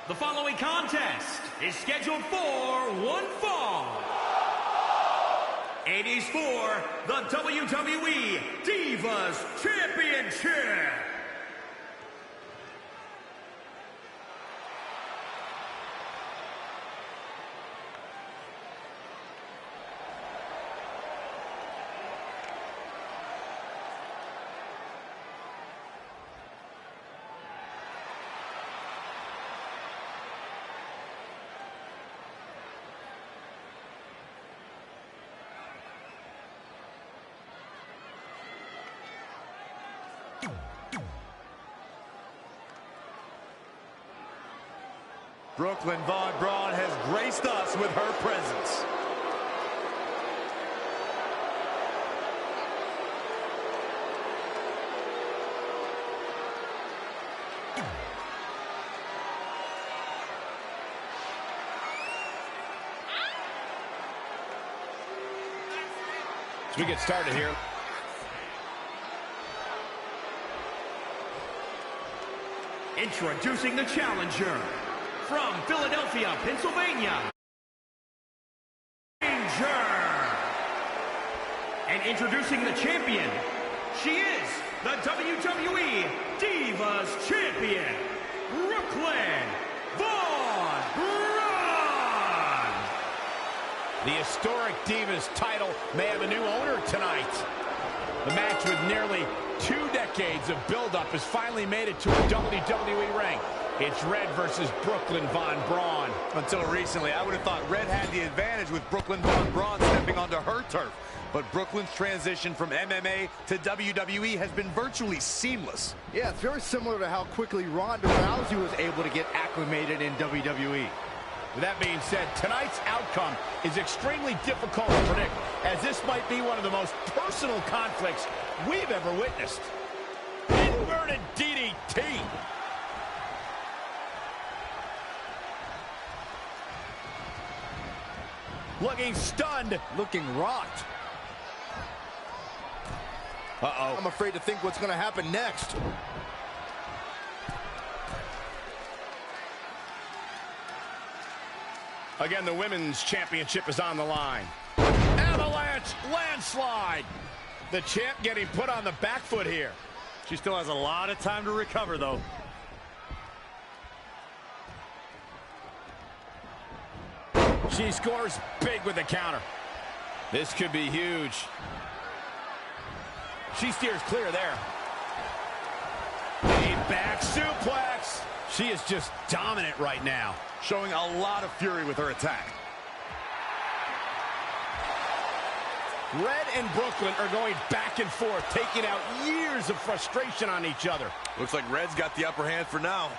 The following contest is scheduled for one fall. It is for the WWE Divas Championship. Brooklyn Von Braun has graced us with her presence. As we get started here. Introducing the challenger from Philadelphia, Pennsylvania, Ranger. And introducing the champion, she is the WWE Divas Champion, Brooklyn Von Braun. The historic Divas title may have a new owner tonight. The match with nearly 2 decades of build-up has finally made it to a WWE ring. It's Red versus Brooklyn Von Braun. Until recently, I would have thought Red had the advantage with Brooklyn Von Braun stepping onto her turf. But Brooklyn's transition from MMA to WWE has been virtually seamless. Yeah, it's very similar to how quickly Ronda Rousey was able to get acclimated in WWE. With that being said, tonight's outcome is extremely difficult to predict, as this might be one of the most personal conflicts we've ever witnessed. Inverted DDT. Looking stunned. Looking rocked. Uh-oh. I'm afraid to think what's going to happen next. Again, the Women's Championship is on the line. Avalanche landslide. The champ getting put on the back foot here. She still has a lot of time to recover, though. She scores big with the counter. This could be huge. She steers clear there. A back suplex. She is just dominant right now. Showing a lot of fury with her attack. Red and Brooklyn are going back and forth, taking out years of frustration on each other. Looks like Red's got the upper hand for now.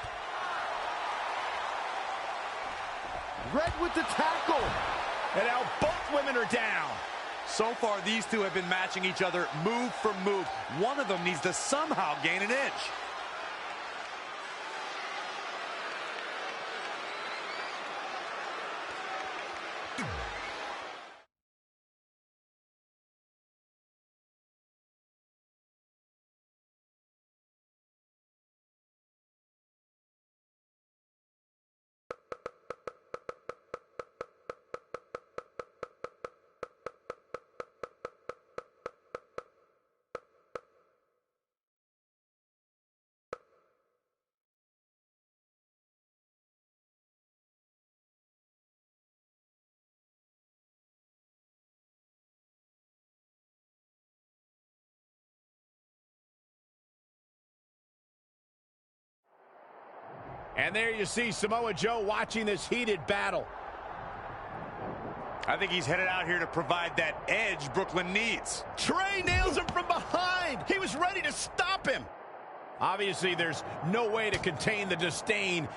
Red with the tackle. And now both women are down. So far, these two have been matching each other move for move. One of them needs to somehow gain an edge. And there you see Samoa Joe watching this heated battle. I think he's headed out here to provide that edge Brooklyn needs. Trey nails him from behind. He was ready to stop him. Obviously, there's no way to contain the disdain.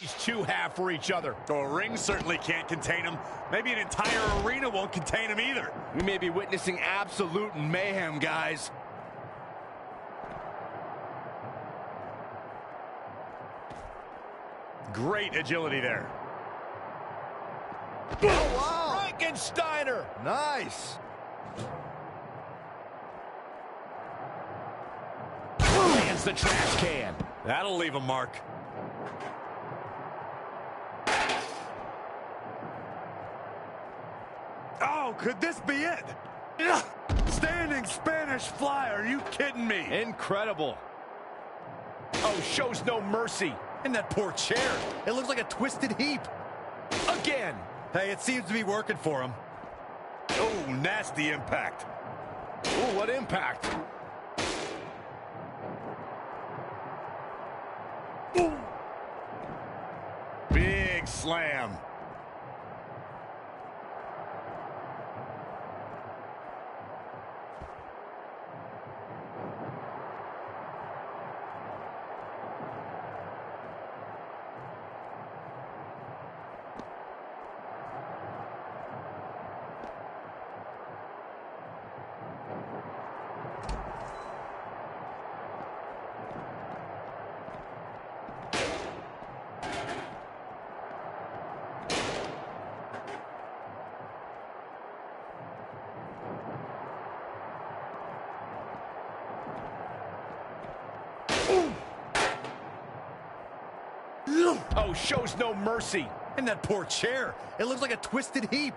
These two have for each other. Oh, a ring certainly can't contain him. Maybe an entire arena won't contain him either. We may be witnessing absolute mayhem, guys. Great agility there. Oh, wow. Frankensteiner. Nice. Lands the trash can. That'll leave a mark. Oh, could this be it? Ugh. Standing Spanish fly, are you kidding me? Incredible. Oh, shows no mercy. And that poor chair. It looks like a twisted heap. Again. Hey, it seems to be working for him. Oh, nasty impact. Oh, what impact. Ooh. Big slam. Oh, shows no mercy. And that poor chair. It looks like a twisted heap.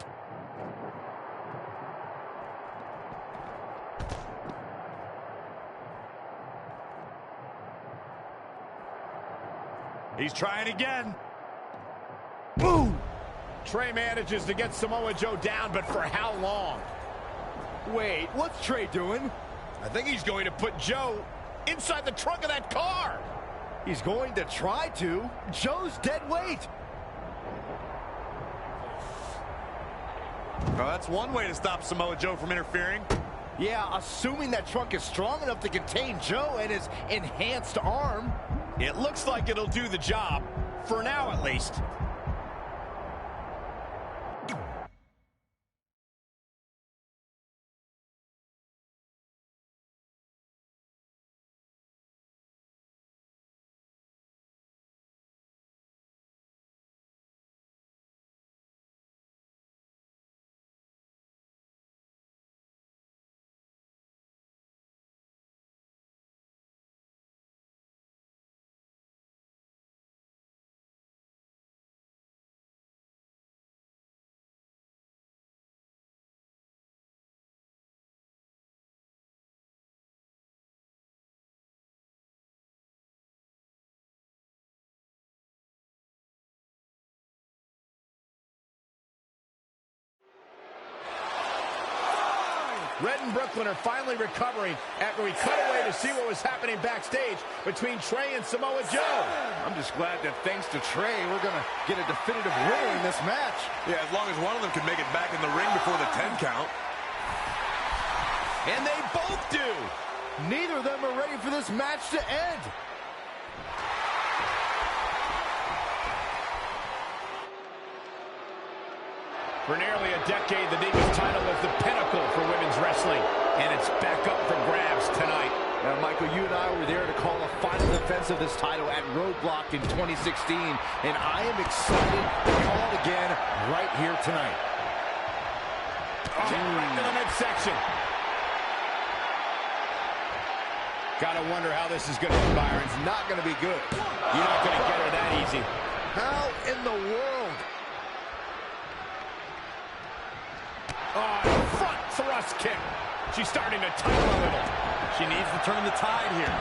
He's trying again. Boom! Trey manages to get Samoa Joe down, but for how long? Wait, what's Trey doing? I think he's going to put Joe inside the trunk of that car. He's going to try to. Joe's dead weight. Well, that's one way to stop Samoa Joe from interfering. Yeah, assuming that trunk is strong enough to contain Joe and his enhanced arm. It looks like it'll do the job, for now at least. Red and Brooklyn are finally recovering after we cut away to see what was happening backstage between Trey and Samoa Joe. I'm just glad that thanks to Trey, we're going to get a definitive winner in this match. Yeah, as long as one of them can make it back in the ring before the 10 count. And they both do. Neither of them are ready for this match to end. For nearly a decade, the Divas title was the pinnacle for women's wrestling, and it's back up for grabs tonight. Now, Michael, you and I were there to call a final defense of this title at Roadblock in 2016, and I am excited to call it again right here tonight. Oh, right to the midsection. Gotta wonder how this is going to end, Byron. It's not going to be good. You're not going to get her that easy. How in the world? Oh, front thrust kick. She's starting to tighten a little. She needs to turn the tide here.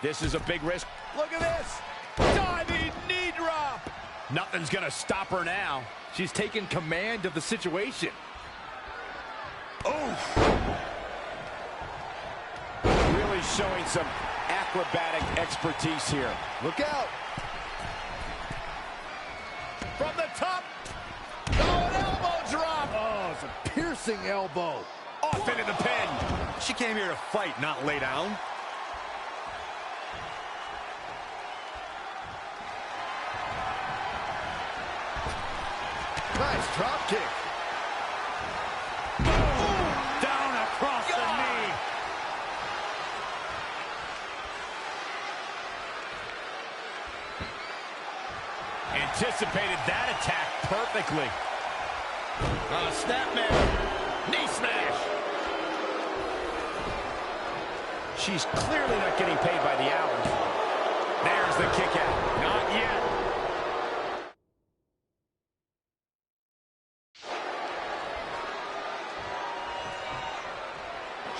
This is a big risk. Look at this. Diving knee drop. Nothing's going to stop her now. She's taken command of the situation. Oh! Really showing some acrobatic expertise here. Look out. From the top. Oh, an elbow drop. Oh, it's a piercing elbow. Off into the pin. She came here to fight, not lay down. Nice drop kick. Down across the knee. Anticipated that attack perfectly. Snapmare. Knee smash. She's clearly not getting paid by the hour. There's the kick out. Not yet.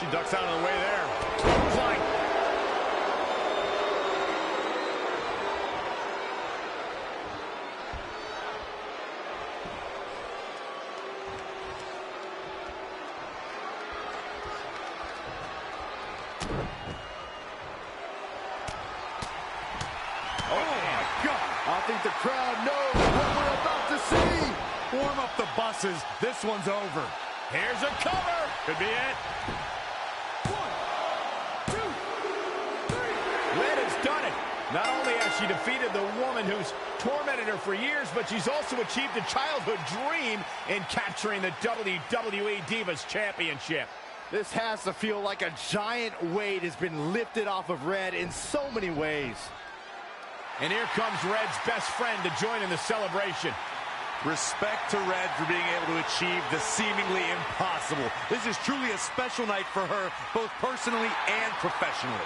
She ducks out of the way there. Clothesline. I think the crowd knows what we're about to see. Warm up the buses. This one's over. Here's a cover. Could be it. Red has done it. Not only has she defeated the woman who's tormented her for years, but she's also achieved a childhood dream in capturing the WWE Divas Championship. This has to feel like a giant weight has been lifted off of Red in so many ways. And here comes Red's best friend to join in the celebration. Respect to Red for being able to achieve the seemingly impossible. This is truly a special night for her, both personally and professionally.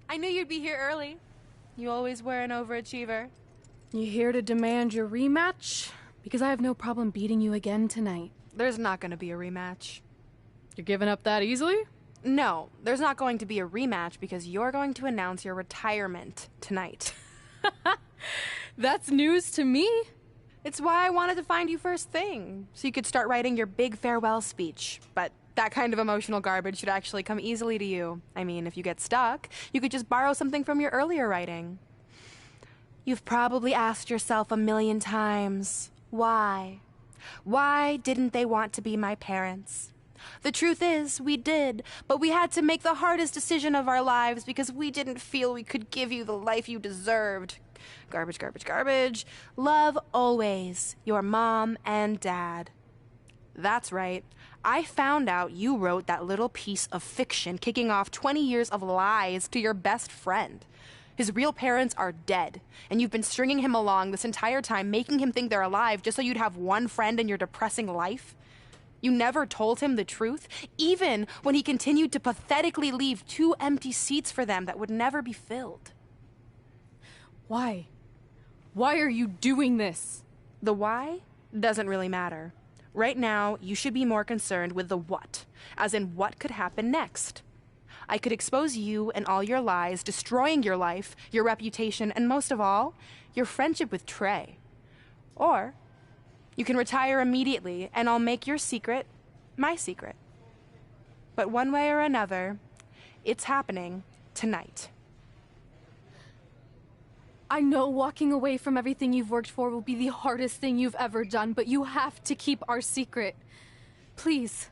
I knew you'd be here early. You always were an overachiever. You here to demand your rematch? Because I have no problem beating you again tonight. There's not going to be a rematch. You're giving up that easily? No, there's not going to be a rematch because you're going to announce your retirement tonight. That's news to me. It's why I wanted to find you first thing, so you could start writing your big farewell speech. But that kind of emotional garbage should actually come easily to you. I mean, if you get stuck, you could just borrow something from your earlier writing. You've probably asked yourself a million times, why? Why didn't they want to be my parents? The truth is, we did, but we had to make the hardest decision of our lives because we didn't feel we could give you the life you deserved. Garbage, garbage, garbage. Love always, your mom and dad. That's right. I found out you wrote that little piece of fiction kicking off 20 years of lies to your best friend. His real parents are dead, and you've been stringing him along this entire time, making him think they're alive just so you'd have one friend in your depressing life. You never told him the truth, even when he continued to pathetically leave 2 empty seats for them that would never be filled. Why? Why are you doing this? The why doesn't really matter. Right now, you should be more concerned with the what, as in what could happen next. I could expose you and all your lies, destroying your life, your reputation, and most of all, your friendship with Trey. Or you can retire immediately, and I'll make your secret my secret. But one way or another, it's happening tonight. I know walking away from everything you've worked for will be the hardest thing you've ever done, but you have to keep our secret. Please.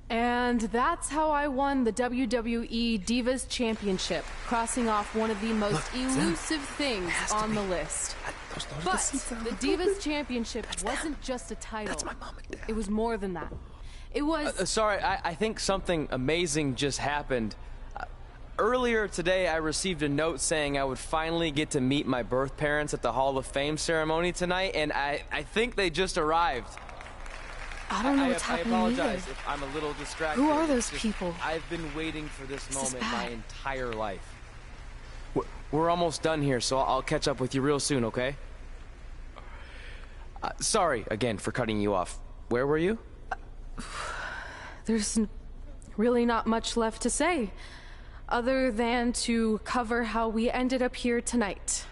And that's how I won the WWE Divas Championship, crossing off one of the most elusive things on the list. But the Divas Championship wasn't just a title. It was more than that. It was... Sorry, I think something amazing just happened. Earlier today, I received a note saying I would finally get to meet my birth parents at the Hall of Fame ceremony tonight, and I think they just arrived. I don't know what's happening I apologize either. if I'm a little distracted. Who are those people? I've been waiting for this moment is my bad. entire life. We're almost done here, so I'll catch up with you real soon, okay? Sorry, again, for cutting you off. Where were you? There's really not much left to say, other than to cover how we ended up here tonight.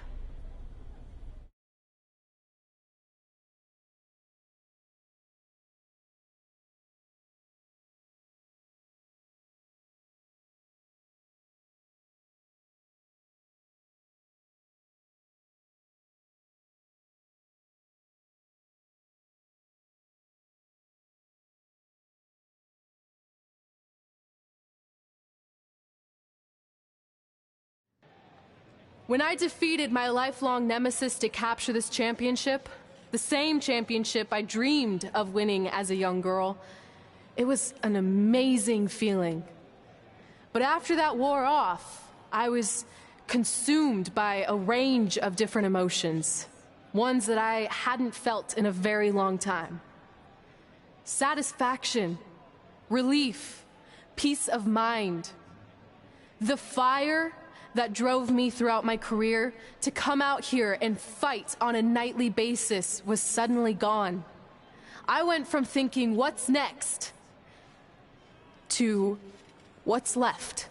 When I defeated my lifelong nemesis to capture this championship, the same championship I dreamed of winning as a young girl, it was an amazing feeling. But after that wore off, I was consumed by a range of different emotions, ones that I hadn't felt in a very long time. Satisfaction, relief, peace of mind. The fire that drove me throughout my career to come out here and fight on a nightly basis was suddenly gone. I went from thinking, what's next, to what's left.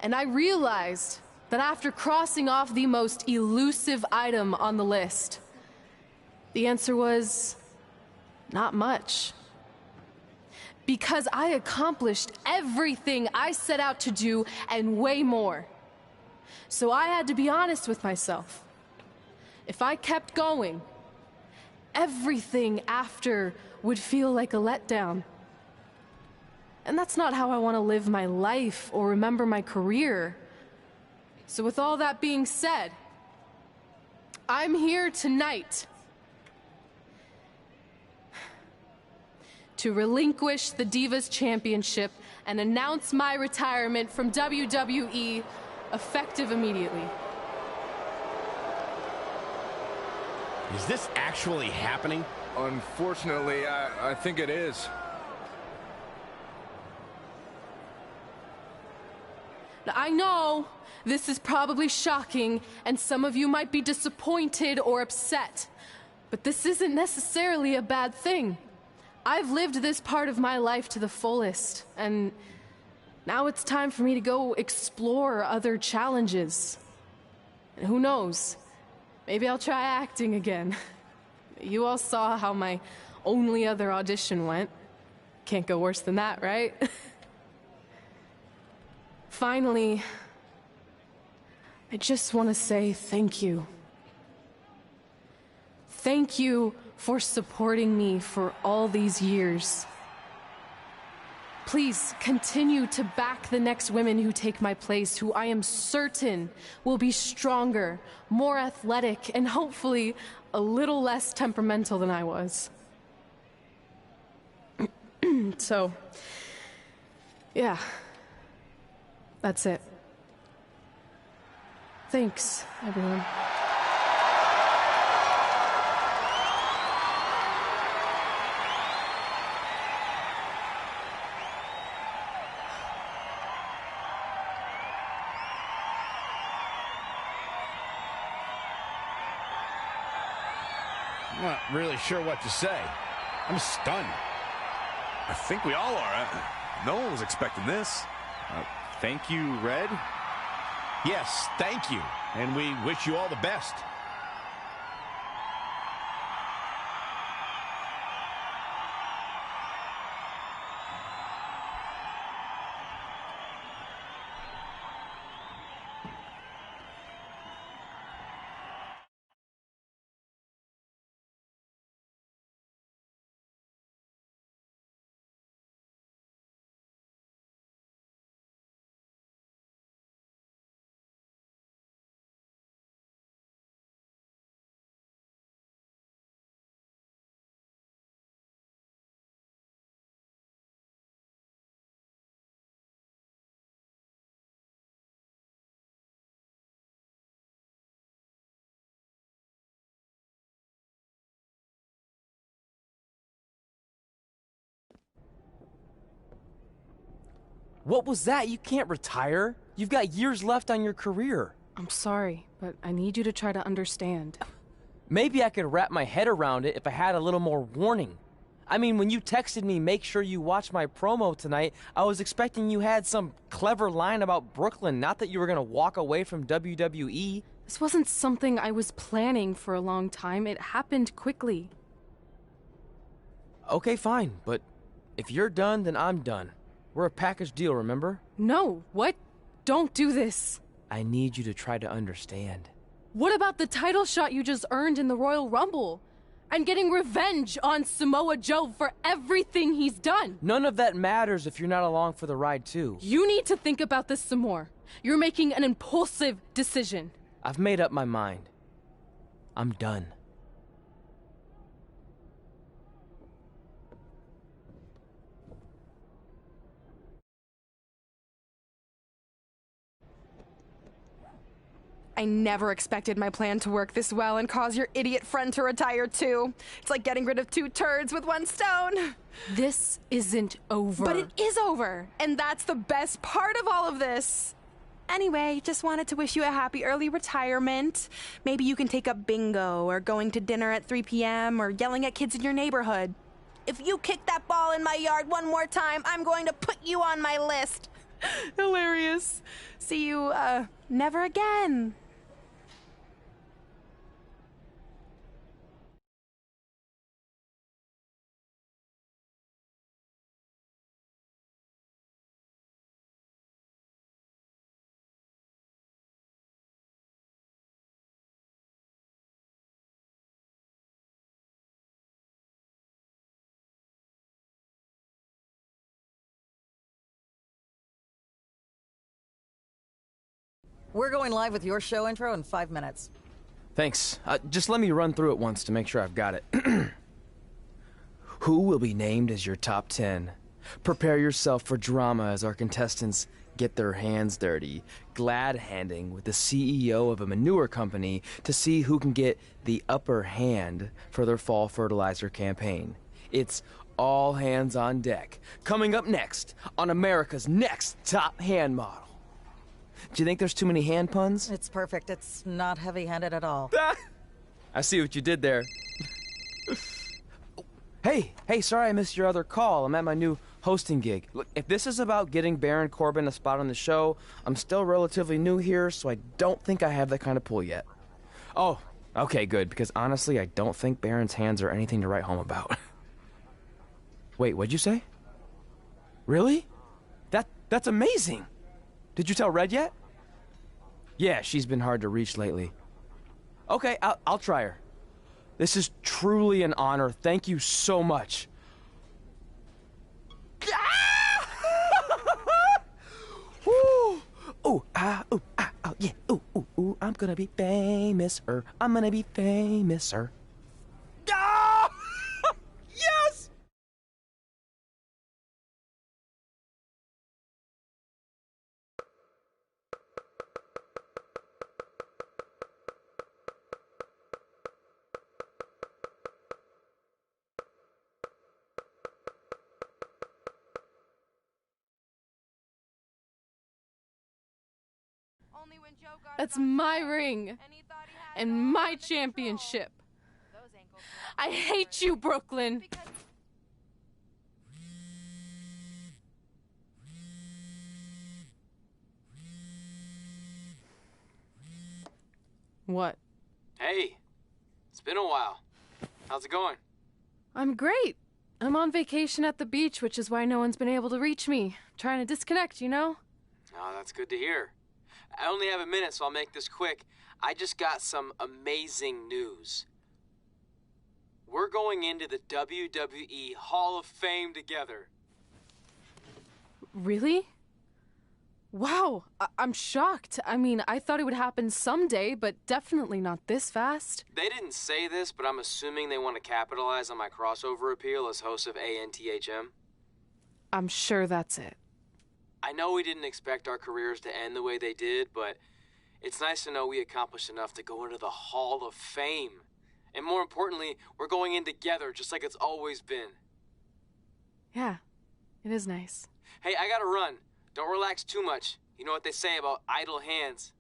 And I realized that after crossing off the most elusive item on the list, the answer was not much. Because I accomplished everything I set out to do and way more. So I had to be honest with myself. If I kept going, everything after would feel like a letdown. And that's not how I want to live my life or remember my career. So with all that being said, I'm here tonight to relinquish the Divas Championship and announce my retirement from WWE, effective immediately. Is this actually happening? Unfortunately, I think it is. Now, I know this is probably shocking, and some of you might be disappointed or upset, but this isn't necessarily a bad thing. I've lived this part of my life to the fullest, and now it's time for me to go explore other challenges. And who knows, maybe I'll try acting again. You all saw how my only other audition went. Can't go worse than that, right? Finally, I just want to say thank you. Thank you for supporting me for all these years. Please continue to back the next women who take my place, who I am certain will be stronger, more athletic, and hopefully a little less temperamental than I was. So, yeah, that's it. Thanks, everyone. I'm not really sure what to say. I'm stunned. I think we all are. No one was expecting this. Thank you, Red. Yes, thank you. And we wish you all the best. What was that? You can't retire. You've got years left on your career. I'm sorry, but I need you to try to understand. Maybe I could wrap my head around it if I had a little more warning. I mean, when you texted me, make sure you watch my promo tonight, I was expecting you had some clever line about Brooklyn, not that you were going to walk away from WWE. This wasn't something I was planning for a long time. It happened quickly. Okay, fine, but if you're done, then I'm done. We're a package deal, remember? No, what? Don't do this. I need you to try to understand. What about the title shot you just earned in the Royal Rumble? And getting revenge on Samoa Joe for everything he's done. None of that matters if you're not along for the ride, too. You need to think about this some more. You're making an impulsive decision. I've made up my mind. I'm done. I never expected my plan to work this well and cause your idiot friend to retire too. It's like getting rid of 2 turds with 1 stone. This isn't over. But it is over, and that's the best part of all of this. Anyway, just wanted to wish you a happy early retirement. Maybe you can take up bingo, or going to dinner at 3 p.m., or yelling at kids in your neighborhood. If you kick that ball in my yard one more time, I'm going to put you on my list. Hilarious. See you, never again. We're going live with your show intro in 5 minutes. Thanks. Just let me run through it once to make sure I've got it. Who will be named as your top 10? Prepare yourself for drama as our contestants get their hands dirty, glad-handing with the CEO of a manure company to see who can get the upper hand for their fall fertilizer campaign. It's all hands on deck. Coming up next on America's Next Top Hand Model. Do you think there's too many hand puns? It's perfect. It's not heavy-handed at all. I see what you did there. Hey, sorry I missed your other call. I'm at my new hosting gig. Look, if this is about getting Baron Corbin a spot on the show, I'm still relatively new here, so I don't think I have that kind of pull yet. Oh, okay, good, because honestly, I don't think Baron's hands are anything to write home about. Wait, what'd you say? Really? That's amazing! Did you tell Red yet? Yeah, she's been hard to reach lately. Okay, I'll try her. This is truly an honor. Thank you so much. Woo! Ooh, yeah. Ooh, I'm gonna be famous, I'm gonna be famous, Ah! Yes! That's my ring. And my championship. I hate you, Brooklyn. What? Hey, it's been a while. How's it going? I'm great. I'm on vacation at the beach, which is why no one's been able to reach me. Trying to disconnect, you know? Oh, that's good to hear. I only have a minute, so I'll make this quick. I just got some amazing news. We're going into the WWE Hall of Fame together. Really? Wow, I'm shocked. I mean, I thought it would happen someday, but definitely not this fast. They didn't say this, but I'm assuming they want to capitalize on my crossover appeal as host of ANTHM. I'm sure that's it. I know we didn't expect our careers to end the way they did, but it's nice to know we accomplished enough to go into the Hall of Fame. And more importantly, we're going in together, just like it's always been. Yeah, it is nice. Hey, I gotta run. Don't relax too much. You know what they say about idle hands.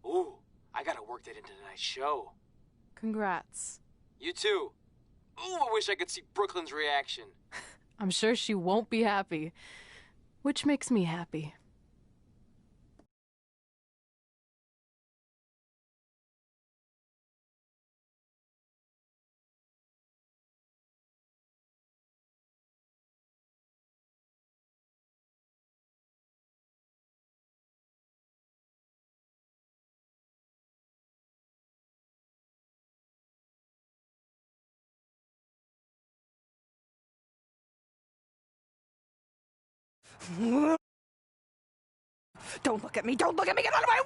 Ooh, I gotta work that into tonight's show. Congrats. You too. Ooh, I wish I could see Brooklyn's reaction. I'm sure she won't be happy, which makes me happy. Don't look at me! Don't look at me! Get out of my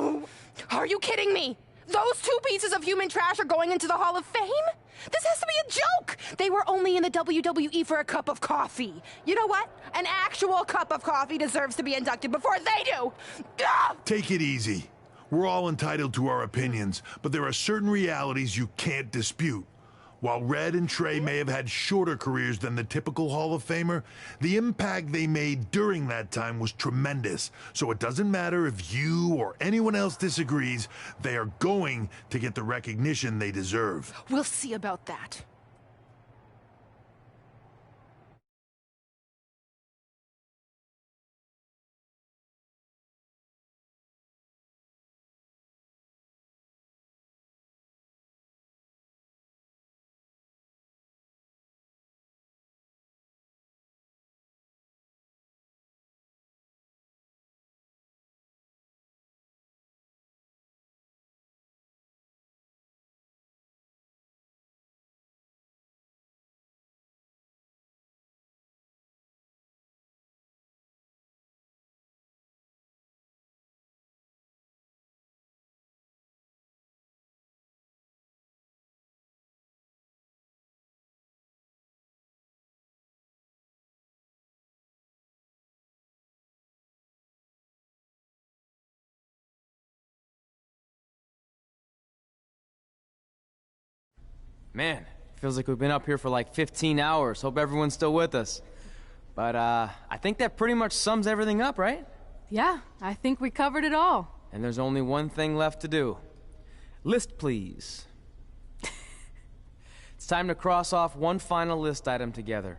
way! Are you kidding me? Those two pieces of human trash are going into the Hall of Fame? This has to be a joke! They were only in the WWE for a cup of coffee. You know what? An actual cup of coffee deserves to be inducted before they do! Ugh! Take it easy. We're all entitled to our opinions, but there are certain realities you can't dispute. While Red and Trey may have had shorter careers than the typical Hall of Famer, the impact they made during that time was tremendous. So it doesn't matter if you or anyone else disagrees, they are going to get the recognition they deserve. We'll see about that. Man, feels like we've been up here for like 15 hours. Hope everyone's still with us. But, I think that pretty much sums everything up, right? Yeah, I think we covered it all. And there's only one thing left to do. List, please. It's time to cross off one final list item together.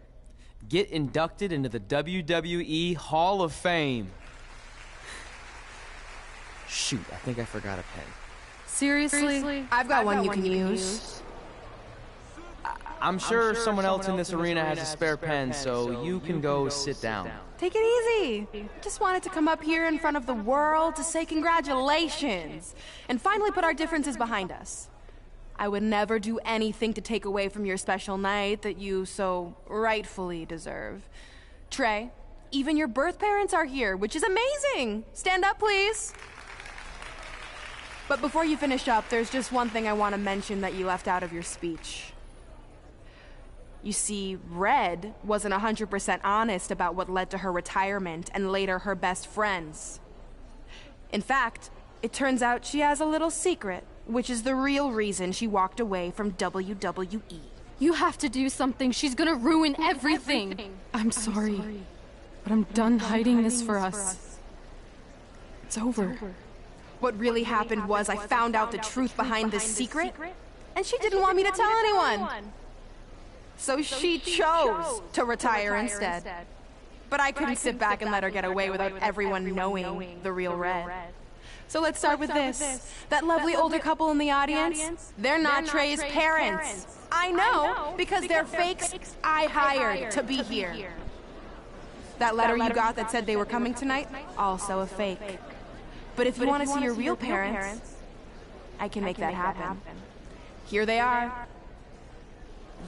Get inducted into the WWE Hall of Fame. Shoot, I think I forgot a pen. Seriously? I've got one you can use. I'm sure someone else in this arena has a spare pen, so you can go sit down. Take it easy. Just wanted to come up here in front of the world to say congratulations and finally put our differences behind us. I would never do anything to take away from your special night that you so rightfully deserve. Trey, even your birth parents are here, which is amazing. Stand up, please. But before you finish up, there's just one thing I want to mention that you left out of your speech. You see, Red wasn't 100% honest about what led to her retirement and later her best friends. In fact, it turns out she has a little secret, which is the real reason she walked away from WWE. You have to do something. She's gonna ruin everything. I'm sorry, but I'm done hiding this for us. It's over. What really happened was I found out the truth behind this secret, and she didn't want me to tell anyone. So she chose to retire instead. But I couldn't sit back and let her get away without everyone knowing the real Red. So let's start with this. That lovely older couple in the audience, they're not Trey's parents. I know, because they're fakes I hired to be here. That letter you got that said they were coming tonight, also a fake. But if you want to see your real parents, I can make that happen. Here they are.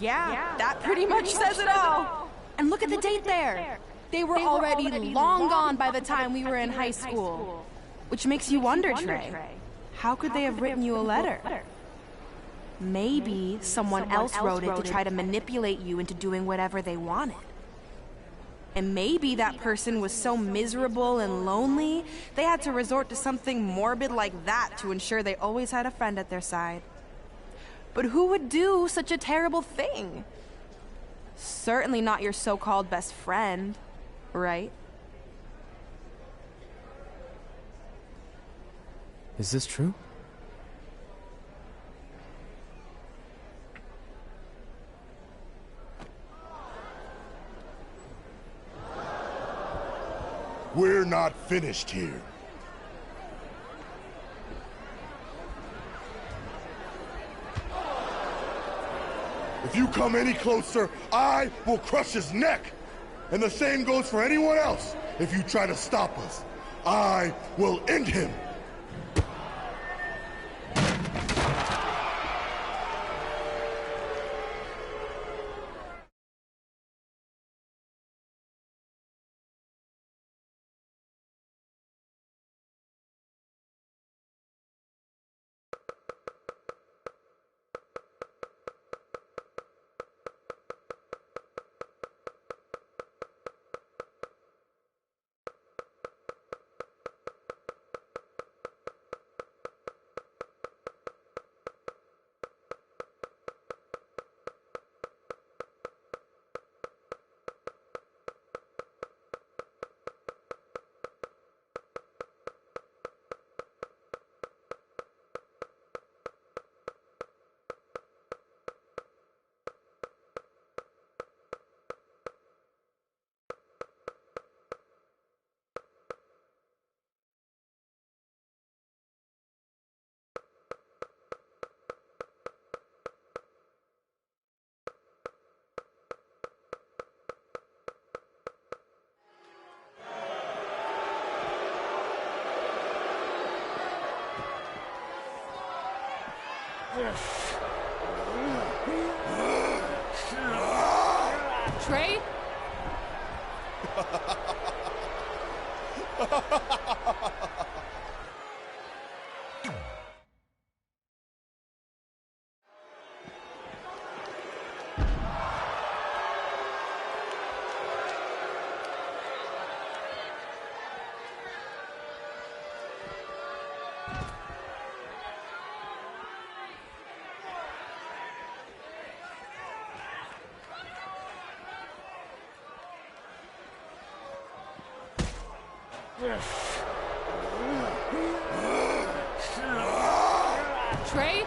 Yeah, that pretty much says it all. And look at the date there. They were already long gone by the time we were in high school. Which makes you wonder, Trey, how could they have written you a letter? Maybe someone else wrote it to try to manipulate you into doing whatever they wanted. And maybe that person was so miserable and lonely, they had to resort to something morbid like that to ensure they always had a friend at their side. But who would do such a terrible thing? Certainly not your so-called best friend, right? Is this true? We're not finished here. If you come any closer, I will crush his neck. And the same goes for anyone else. If you try to stop us, I will end him. Trey? Trey?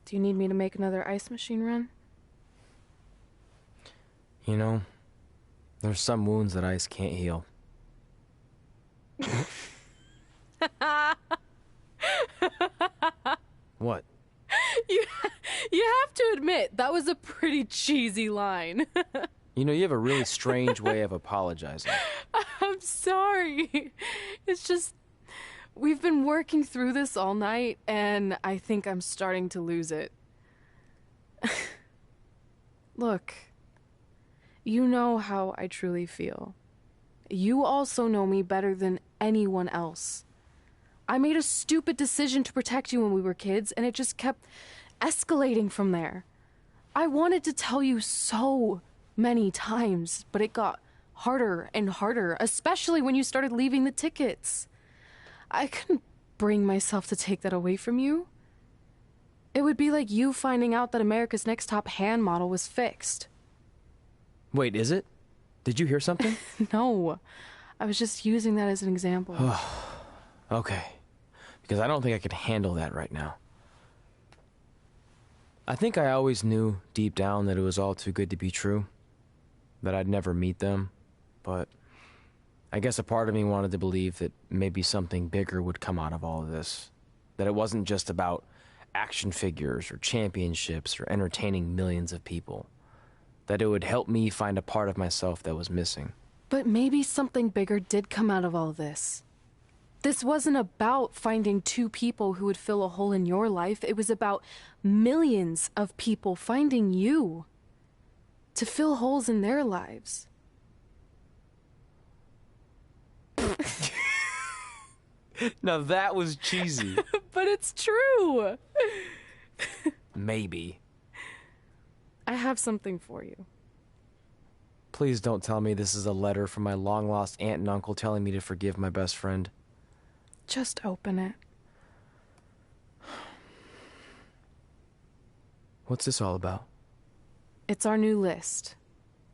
Do you need me to make another ice machine run? You know, there's some wounds that ice can't heal. What? You have to admit, that was a pretty cheesy line. You know, you have a really strange way of apologizing. I'm sorry. It's just, we've been working through this all night, and I think I'm starting to lose it. Look, you know how I truly feel. You also know me better than anyone else. I made a stupid decision to protect you when we were kids, and it just kept escalating from there. I wanted to tell you so many times, but it got harder and harder, especially when you started leaving the tickets. I couldn't bring myself to take that away from you. It would be like you finding out that America's Next Top hand model was fixed. Wait, is it? Did you hear something? No, I was just using that as an example. Okay, because I don't think I could handle that right now. I think I always knew deep down that it was all too good to be true, that I'd never meet them, but I guess a part of me wanted to believe that maybe something bigger would come out of all of this, that it wasn't just about action figures or championships or entertaining millions of people, that it would help me find a part of myself that was missing. But maybe something bigger did come out of all this. This wasn't about finding two people who would fill a hole in your life. It was about millions of people finding you to fill holes in their lives. Now that was cheesy. But it's true. Maybe. I have something for you. Please don't tell me this is a letter from my long-lost aunt and uncle telling me to forgive my best friend. Just open it. What's this all about? It's our new list.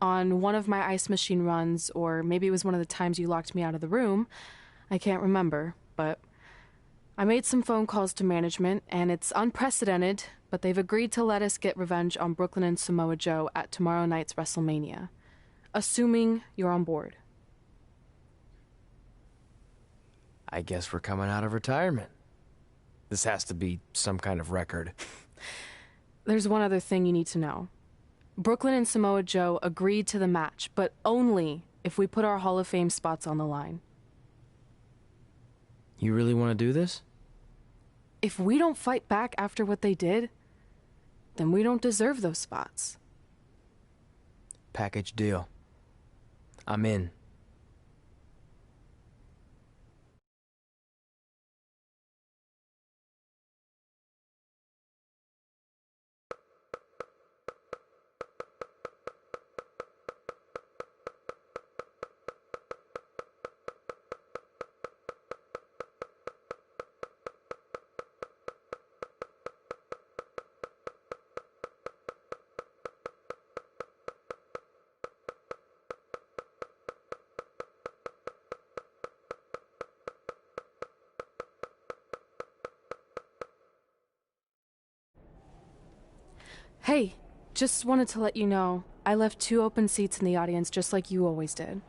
On one of my ice machine runs, or maybe it was one of the times you locked me out of the room, I can't remember, but I made some phone calls to management, and it's unprecedented, but they've agreed to let us get revenge on Brooklyn and Samoa Joe at tomorrow night's WrestleMania, assuming you're on board. I guess we're coming out of retirement. This has to be some kind of record. There's one other thing you need to know. Brooklyn and Samoa Joe agreed to the match, but only if we put our Hall of Fame spots on the line. You really want to do this? If we don't fight back after what they did, then we don't deserve those spots. Package deal. I'm in. Hey, just wanted to let you know, I left 2 open seats in the audience just like you always did.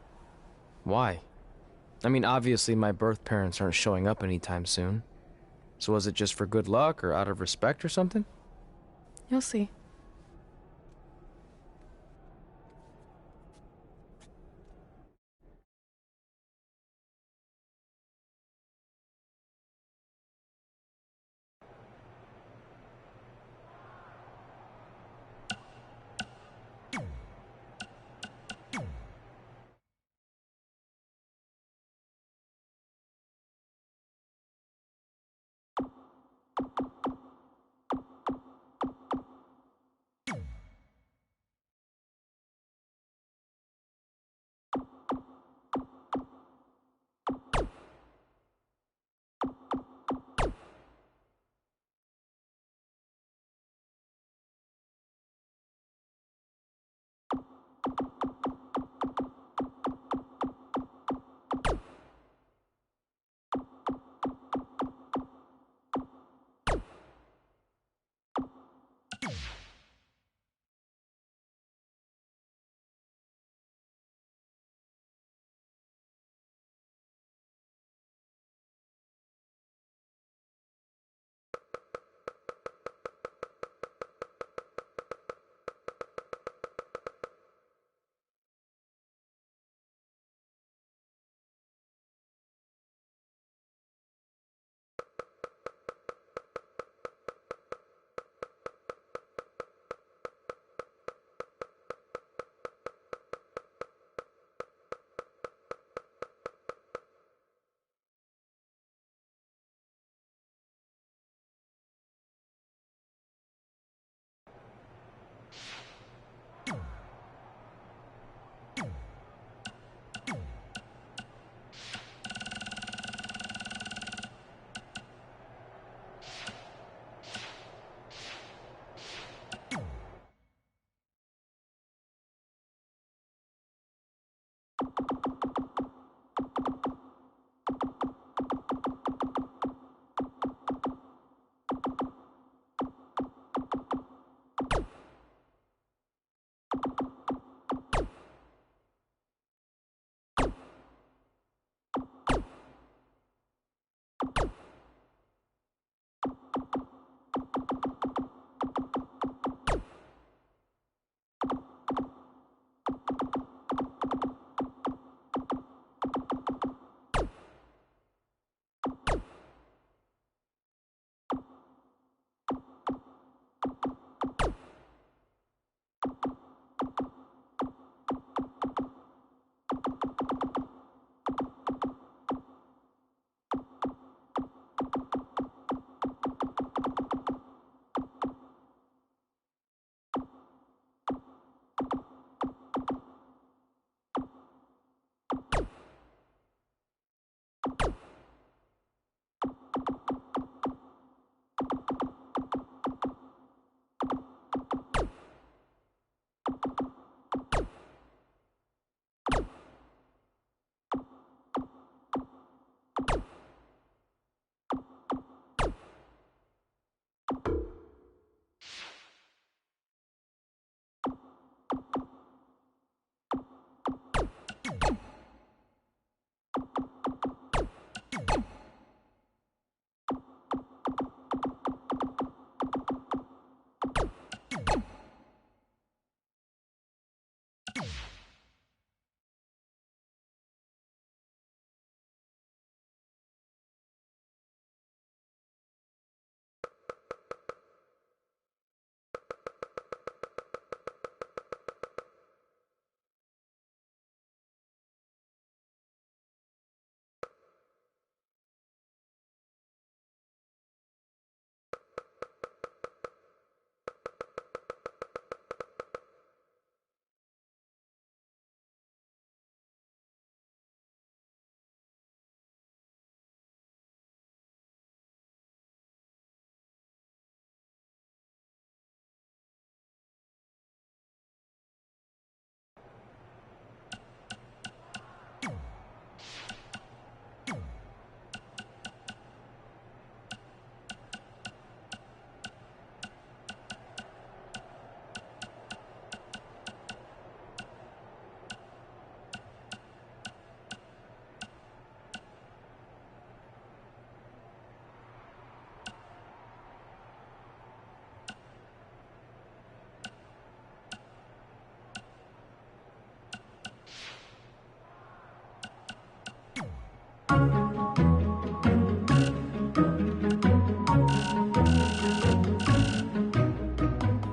Why? I mean, obviously my birth parents aren't showing up anytime soon. So was it just for good luck or out of respect or something? You'll see.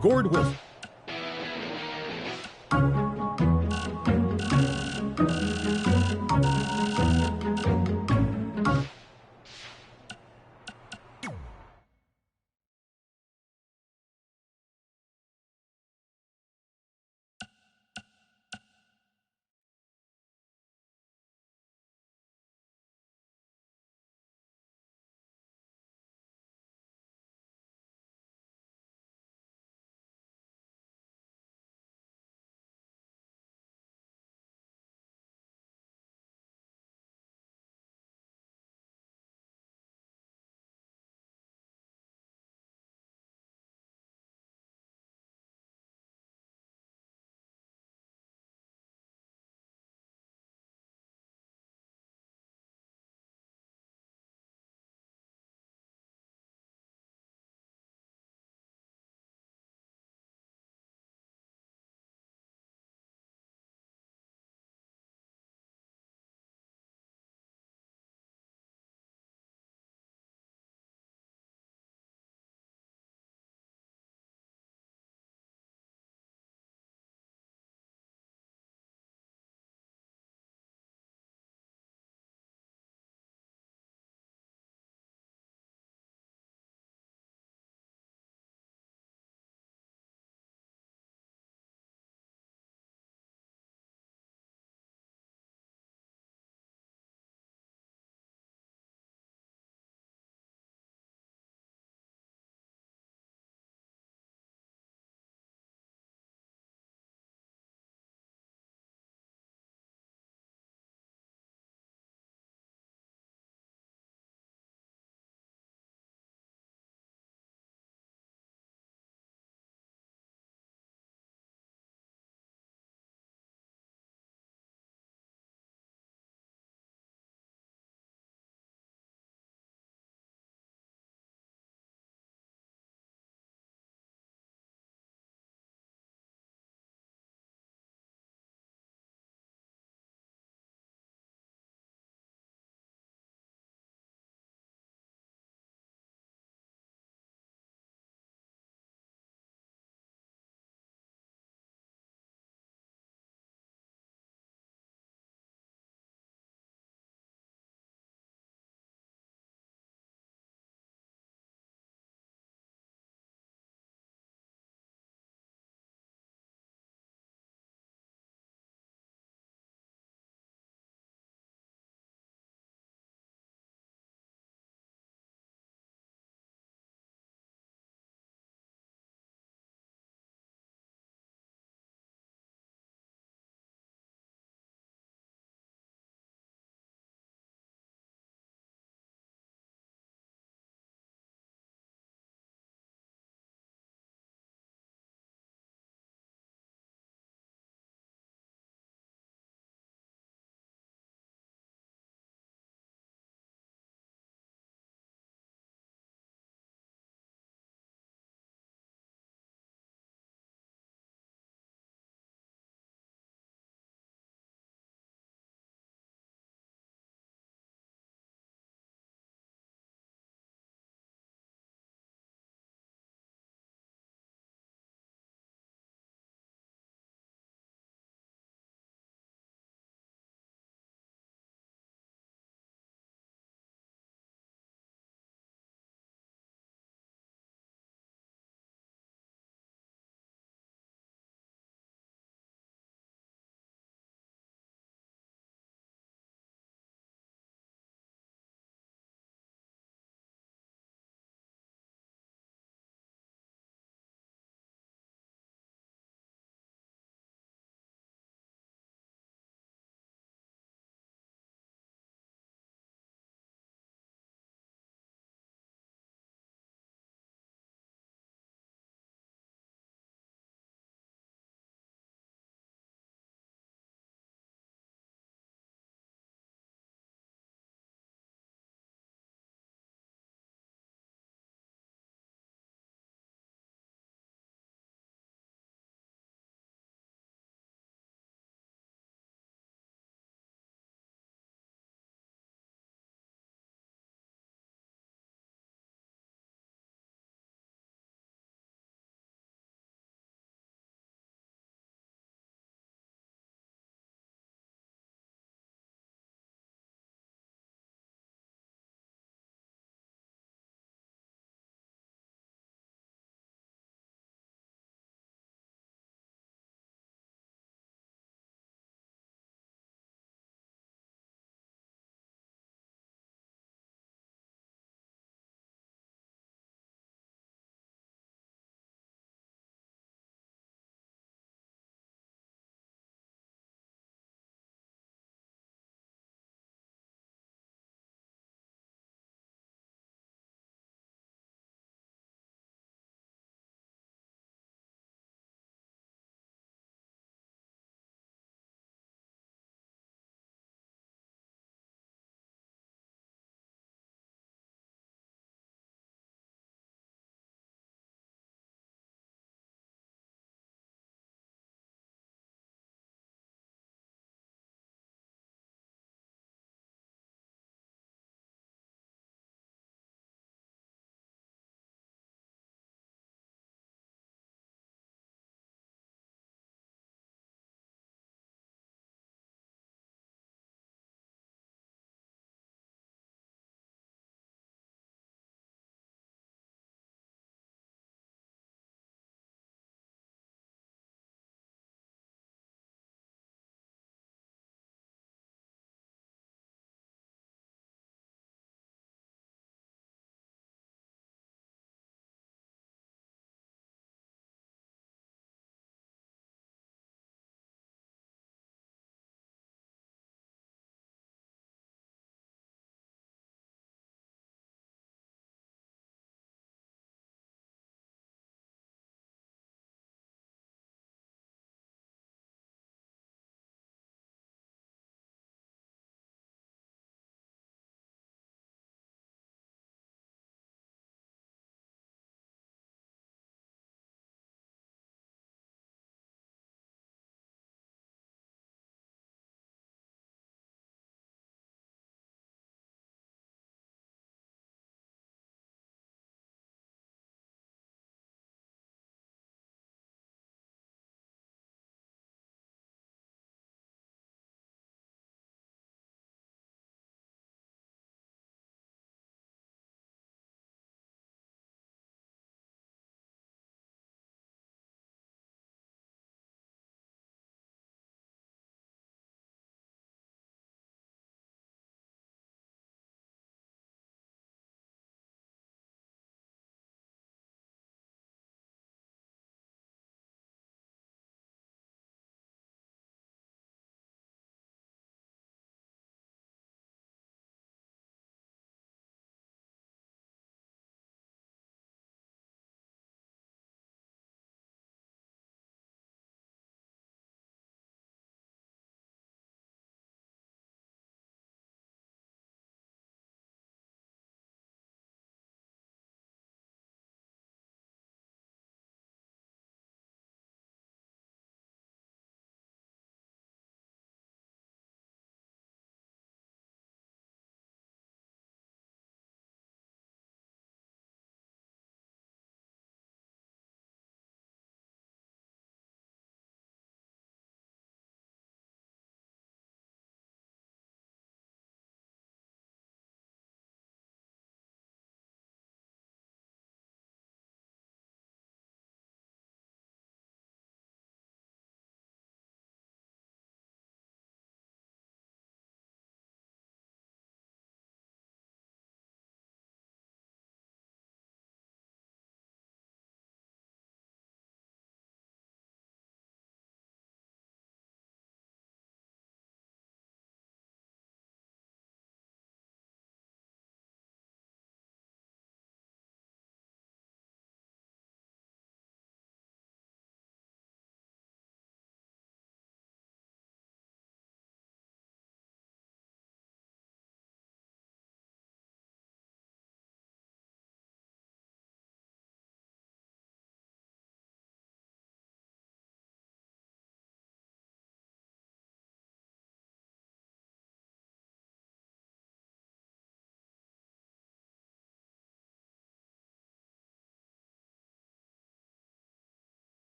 Gord Wilson.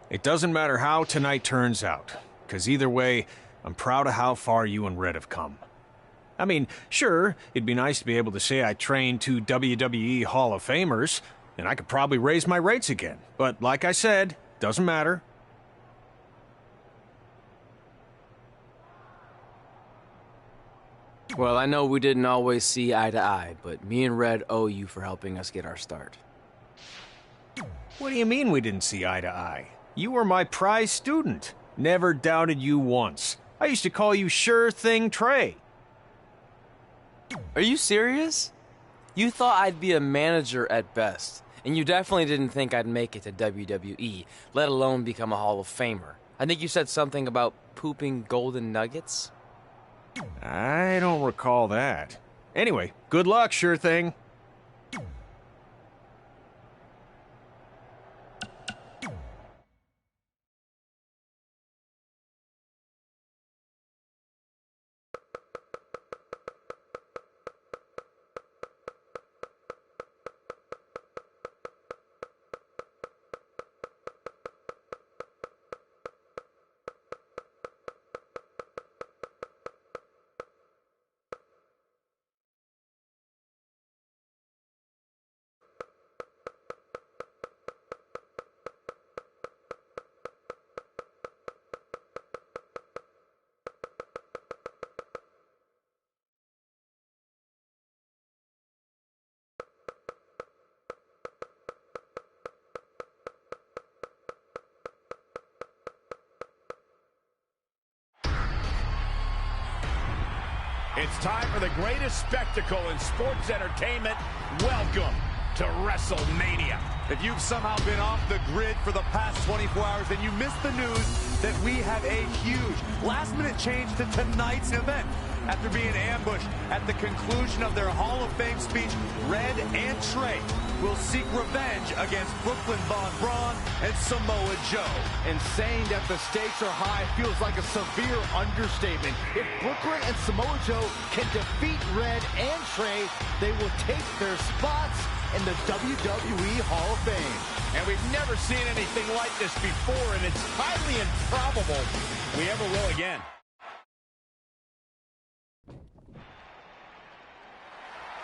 It doesn't matter how tonight turns out, because either way, I'm proud of how far you and Red have come. I mean, sure, it'd be nice to be able to say I trained two WWE Hall of Famers, and I could probably raise my rates again. But like I said, doesn't matter. Well, I know we didn't always see eye to eye, but me and Red owe you for helping us get our start. What do you mean we didn't see eye to eye? You were my prize student. Never doubted you once. I used to call you Sure Thing Trey. Are you serious? You thought I'd be a manager at best, and you definitely didn't think I'd make it to WWE, let alone become a Hall of Famer. I think you said something about pooping golden nuggets? I don't recall that. Anyway, good luck, Sure Thing. It's time for the greatest spectacle in sports entertainment. Welcome to WrestleMania. If you've somehow been off the grid for the past 24 hours, then you missed the news that we have a huge last-minute change to tonight's event. After being ambushed at the conclusion of their Hall of Fame speech, Red and Trey will seek revenge against Brooklyn Von Braun and Samoa Joe. And saying that the stakes are high feels like a severe understatement. If Brooklyn and Samoa Joe can defeat Red and Trey, they will take their spots in the WWE Hall of Fame. And we've never seen anything like this before, and it's highly improbable we ever will again.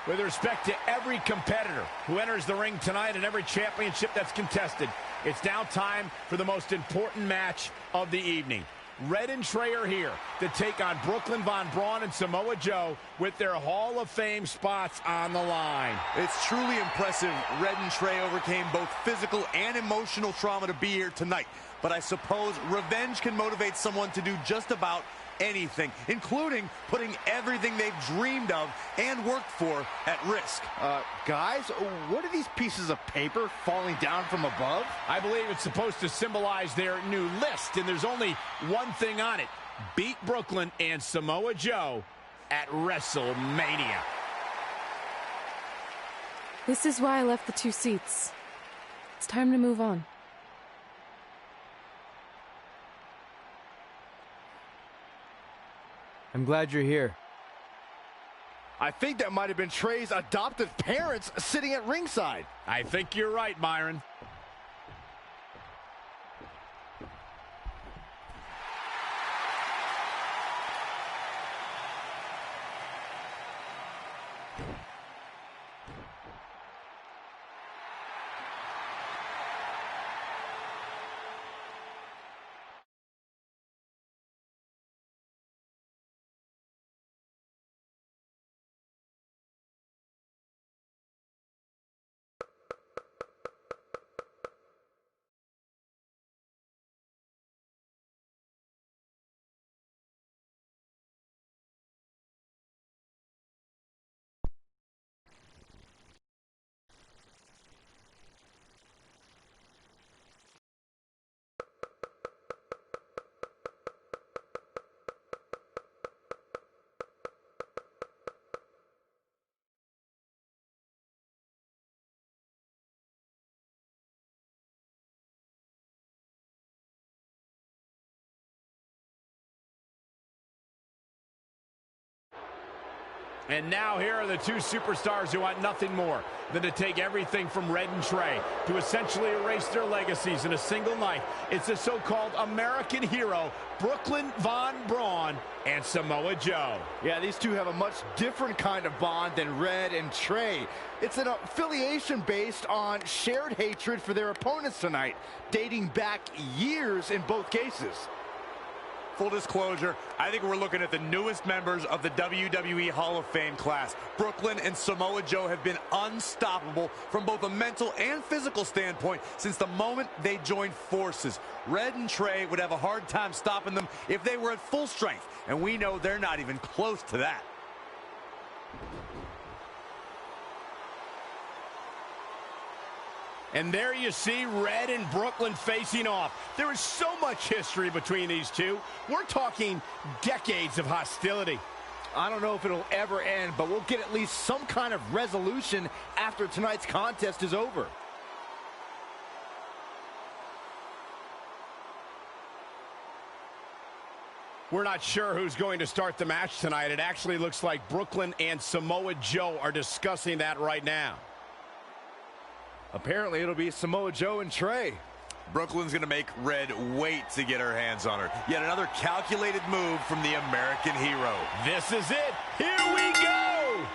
With respect to every competitor who enters the ring tonight and every championship that's contested, it's now time for the most important match of the evening. Red and Trey are here to take on Brooklyn Von Braun and Samoa Joe with their Hall of Fame spots on the line. It's truly impressive Red and Trey overcame both physical and emotional trauma to be here tonight. But I suppose revenge can motivate someone to do just about anything, including putting everything they've dreamed of and worked for at risk. Guys, what are these pieces of paper falling down from above? I believe it's supposed to symbolize their new list, and there's only one thing on it. Beat Brooklyn and Samoa Joe at WrestleMania. This is why I left the 2 seats. It's time to move on. I'm glad you're here. I think that might have been Trey's adoptive parents sitting at ringside. I think you're right, Myron. And now here are the two superstars who want nothing more than to take everything from Red and Trey to essentially erase their legacies in a single night. It's the so-called American hero, Brooklyn Von Braun and Samoa Joe. Yeah, these two have a much different kind of bond than Red and Trey. It's an affiliation based on shared hatred for their opponents tonight, dating back years in both cases. Full disclosure, I think we're looking at the newest members of the WWE Hall of Fame class. Brooklyn and Samoa Joe have been unstoppable from both a mental and physical standpoint since the moment they joined forces. Red and Trey would have a hard time stopping them if they were at full strength, and we know they're not even close to that. And there you see Red and Brooklyn facing off. There is so much history between these two. We're talking decades of hostility. I don't know if it'll ever end, but we'll get at least some kind of resolution after tonight's contest is over. We're not sure who's going to start the match tonight. It actually looks like Brooklyn and Samoa Joe are discussing that right now. Apparently, it'll be Samoa Joe and Trey. Brooklyn's going to make Red wait to get her hands on her. Yet another calculated move from the American hero. This is it. Here we go.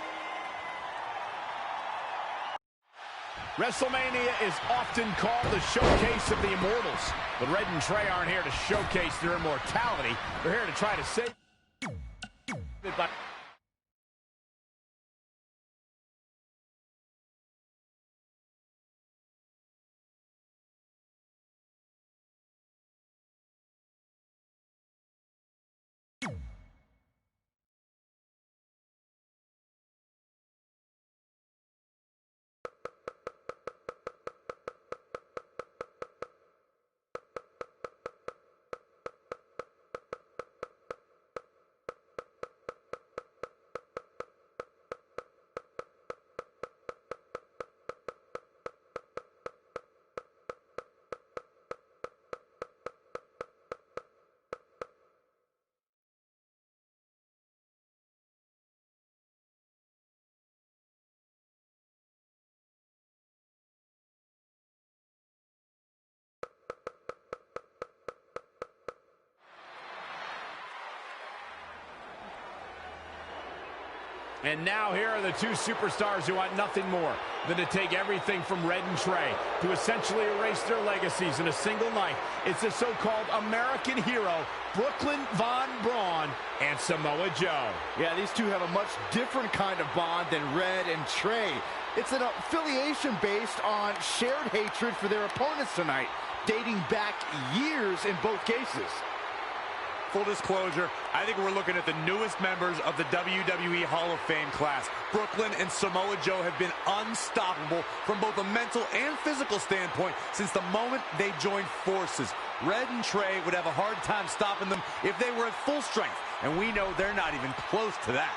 WrestleMania is often called the showcase of the immortals. But Red and Trey aren't here to showcase their immortality. They're here to try to save it by... And now here are the two superstars who want nothing more than to take everything from Red and Trey to essentially erase their legacies in a single night. It's the so-called American hero, Brooklyn Von Braun and Samoa Joe. Yeah, these two have a much different kind of bond than Red and Trey. It's an affiliation based on shared hatred for their opponents tonight, dating back years in both cases. Full disclosure, I think we're looking at the newest members of the WWE Hall of Fame class. Brooklyn and Samoa Joe have been unstoppable from both a mental and physical standpoint since the moment they joined forces. Red and Trey would have a hard time stopping them if they were at full strength, and we know they're not even close to that.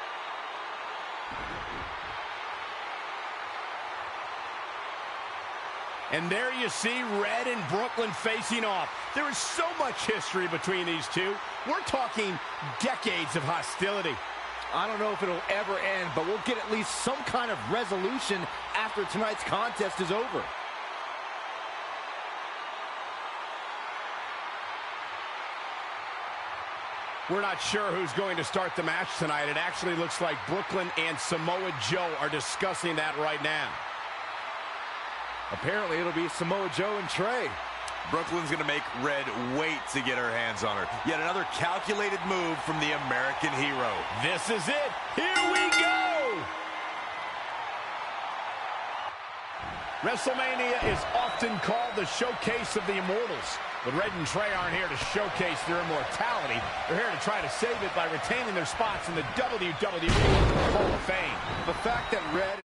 And there you see Red and Brooklyn facing off. There is so much history between these two. We're talking decades of hostility. I don't know if it'll ever end, but we'll get at least some kind of resolution after tonight's contest is over. We're not sure who's going to start the match tonight. It actually looks like Brooklyn and Samoa Joe are discussing that right now. Apparently, it'll be Samoa Joe and Trey. Brooklyn's going to make Red wait to get her hands on her. Yet another calculated move from the American hero. This is it. Here we go. WrestleMania is often called the showcase of the immortals. But Red and Trey aren't here to showcase their immortality. They're here to try to save it by retaining their spots in the WWE Hall of Fame. The fact that Red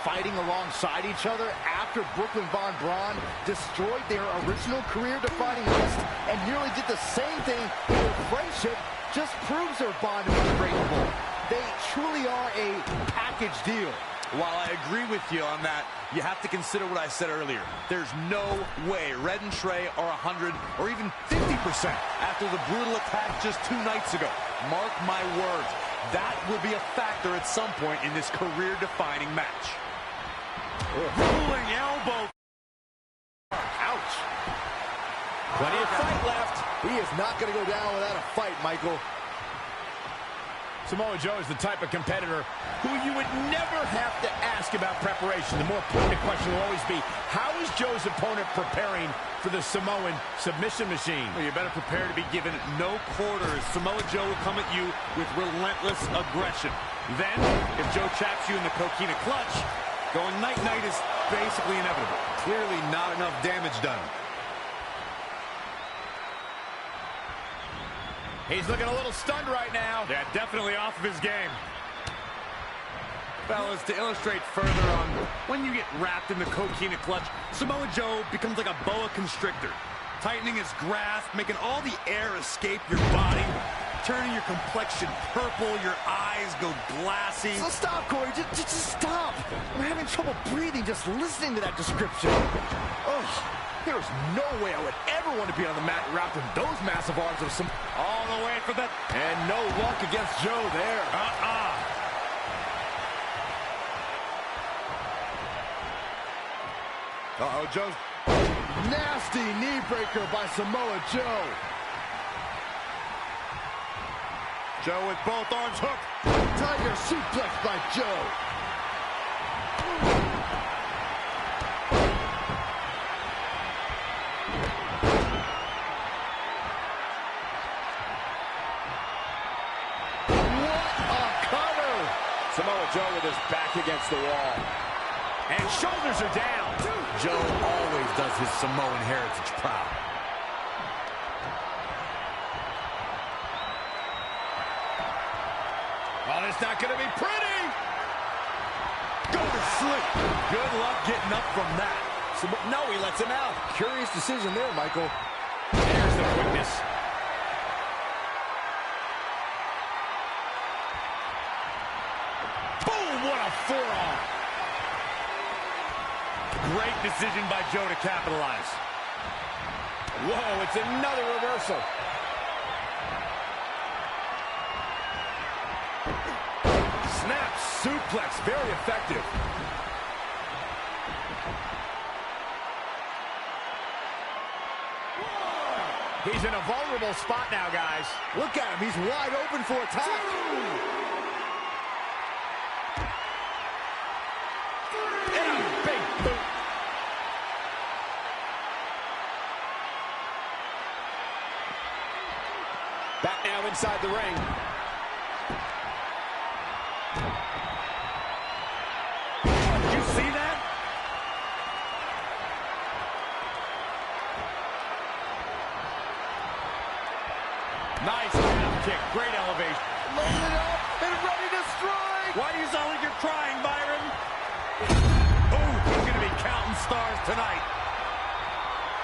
fighting alongside each other after Brooklyn Von Braun destroyed their original career-defining list and nearly did the same thing in their friendship just proves their bond is unbreakable. They truly are a package deal. While I agree with you on that, you have to consider what I said earlier. There's no way Red and Trey are 100 or even 50% after the brutal attack just 2 nights ago. Mark my words, that will be a factor at some point in this career-defining match. Rolling elbow. Ouch. Plenty of fight left. He is not going to go down without a fight, Michael. Samoa Joe is the type of competitor who you would never have to ask about preparation. The more pertinent question will always be, how is Joe's opponent preparing for the Samoan submission machine? Well, you better prepare to be given no quarters. Samoa Joe will come at you with relentless aggression. Then, if Joe traps you in the coquina clutch, going night-night is basically inevitable. Clearly not enough damage done. He's looking a little stunned right now. Yeah, definitely off of his game. Fellas, to illustrate further on when you get wrapped in the coquina clutch, Samoa Joe becomes like a boa constrictor, tightening his grasp, making all the air escape your body, turning your complexion purple, your eyes go glassy. So stop, Corey. Just stop. I'm having trouble breathing just listening to that description. Ugh. There's no way I would ever want to be on the mat wrapped in those massive arms of some... All the way for that. And no luck against Joe there. Uh-oh, Joe's... Nasty knee breaker by Samoa Joe. Joe with both arms hooked. Tiger suplex by Joe. Samoa Joe with his back against the wall. And shoulders are down. Joe always does his Samoan heritage proud. Well, it's not going to be pretty. Go to sleep. Good luck getting up from that. No, he lets him out. Curious decision there, Michael. There's the quickness. What a forearm. Great decision by Joe to capitalize. Whoa, it's another reversal. Snap suplex, very effective. He's in a vulnerable spot now, guys. Look at him, he's wide open for attack. Back now inside the ring. Did you see that? Nice calf kick. Great elevation. Loaded up and ready to strike. Why do you sound like you're crying, Byron? Oh, he's going to be counting stars tonight.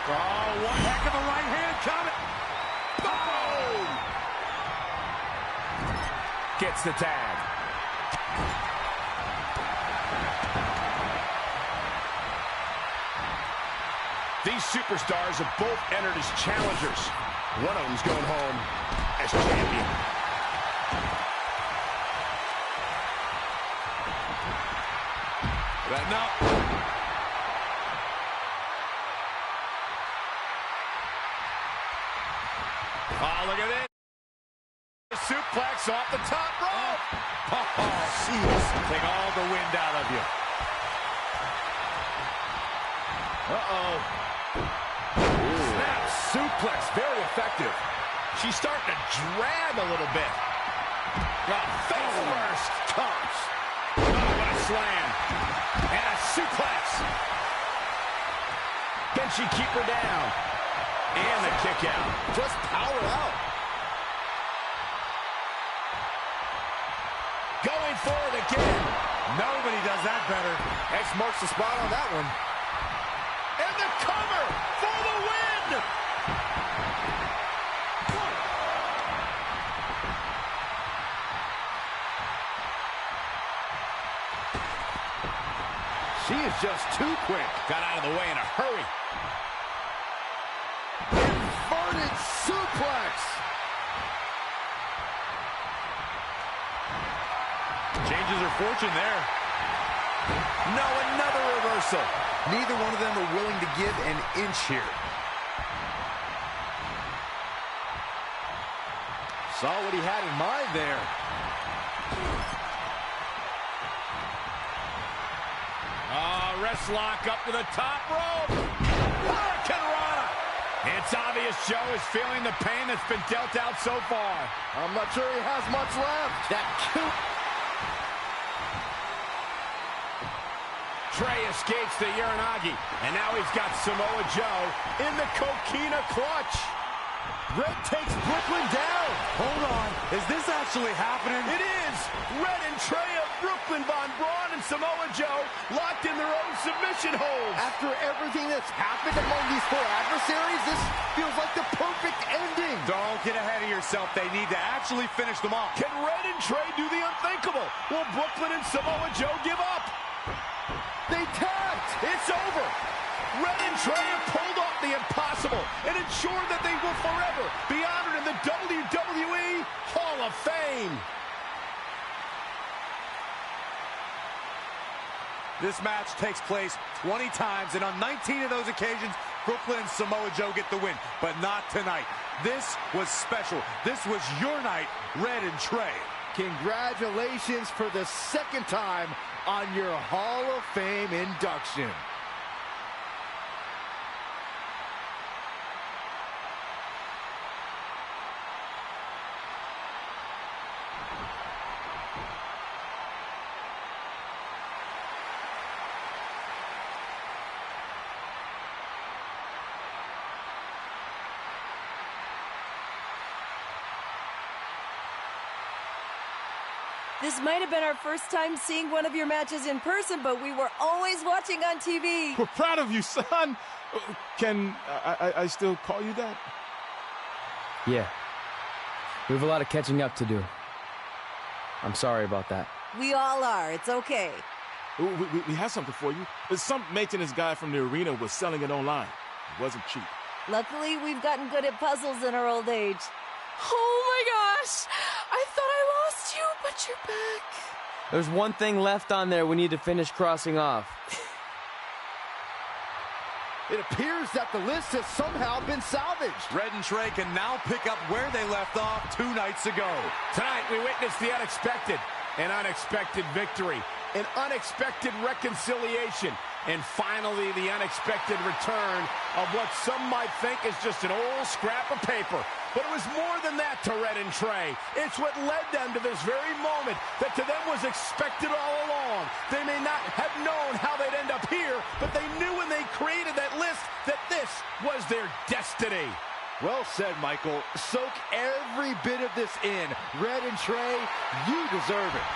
Oh, one heck of a right hand coming. Boom! Gets the tag. These superstars have both entered as challengers. One of them's going home as champion. Letting up. Oh, look at this. Suplex off the top rope. Oh, jeez. Take all the wind out of you. Uh-oh. Snap suplex, very effective. She's starting to drag a little bit. Face first. Tops. Oh, what a slam. And a suplex. Can she keep her down? And the kick out. Just power out. Going for it again. Nobody does that better. X marks the spot on that one. And the cover for the win. She is just too quick. Got out of the way in a hurry. Inverted suplex. Changes her fortune there. No, another reversal. Neither one of them are willing to give an inch here. Saw what he had in mind there. Wrist lock up to the top rope. Hurricane Rana. It's obvious Joe is feeling the pain that's been dealt out so far. I'm not sure he has much left. That cute. Trey escapes the Uranagi, and now he's got Samoa Joe in the Coquina clutch. Red takes Brooklyn down. Hold on. Is this actually happening? It is. Red and Trey of Brooklyn, Von Braun and Samoa Joe locked in their own submission holds. After everything that's happened among these four adversaries, this feels like the perfect ending. Don't get ahead of yourself. They need to actually finish them off. Can Red and Trey do the unthinkable? Will Brooklyn and Samoa Joe give up? They tapped. It's over. Red and Trey have pulled off the impossible and ensured that they will forever be honored in the WWE Hall of Fame. This match takes place 20 times, and on 19 of those occasions, Brooklyn and Samoa Joe get the win, but not tonight. This was special. This was your night, Red and Trey. Congratulations for the second time on your Hall of Fame induction. This might have been our first time seeing one of your matches in person, but we were always watching on TV. We're proud of you, son. Can I still call you that? Yeah. We have a lot of catching up to do. I'm sorry about that. We all are. It's okay. We have something for you. Some maintenance guy from the arena was selling it online. It wasn't cheap. Luckily, we've gotten good at puzzles in our old age. Oh my gosh! I thought I lost you, but you're back. There's one thing left on there we need to finish crossing off. It appears that the list has somehow been salvaged. Red and Trey can now pick up where they left off 2 nights ago. Tonight, we witnessed the unexpected, an unexpected victory, an unexpected reconciliation, and finally the unexpected return of what some might think is just an old scrap of paper. But it was more than that to Red and Trey. It's what led them to this very moment that to them was expected all along. They may not have known how they'd end up here, but they knew when they created that list that this was their destiny. Well said, Michael. Soak every bit of this in. Red and Trey, you deserve it.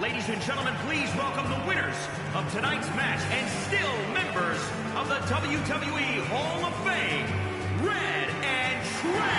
Ladies and gentlemen, please welcome the winners of tonight's match and still members of the WWE Hall of Fame, Red and Trey.